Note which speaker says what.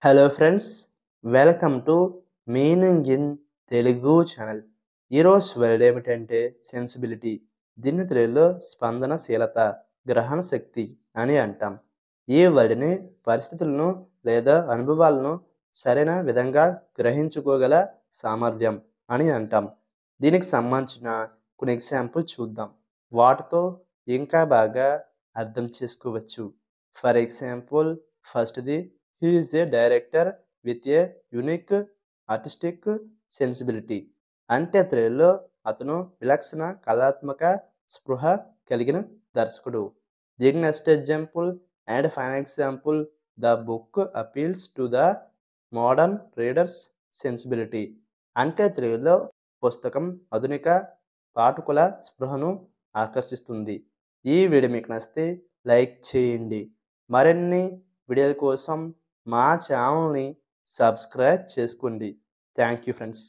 Speaker 1: Hello friends, welcome to meaning in Telugu channel. ఈరోజు word ఏమిటంటే sensibility. దీన్ని తెలుగులో స్పందనశీలత, గ్రహణ శక్తి అని అంటాం. ఈ వర్డ్ని పరిస్థితులను లేదా అనుభవాలను సరైన విధంగా గ్రహించుకోగల సామర్థ్యం అని అంటాం. దీనికి సంబంధించిన కొన్ని ఎగ్జాంపుల్ చూద్దాం. వాటితో ఇంకా బాగా అర్థం చేసుకోవచ్చు. ఫర్ ఎగ్జాంపుల్, ఫస్ట్‌ది, he is a director with a unique artistic sensibility. అంటే తెలుగులో అతను విలక్షణ కళాత్మక స్పృహ కలిగిన దర్శకుడు. The next example and final example, the book appeals to the modern readers sensibility. అంటే తెలుగులో పుస్తకం ఆధునిక పాఠకుల స్పృహను ఆకర్షిస్తుంది. ఈ వీడియో మీకు నచ్చితే లైక్ చేయండి. మరిన్ని వీడియోల కోసం మా ఛానల్ని సబ్స్క్రైబ్ చేసుకోండి. Thank you friends.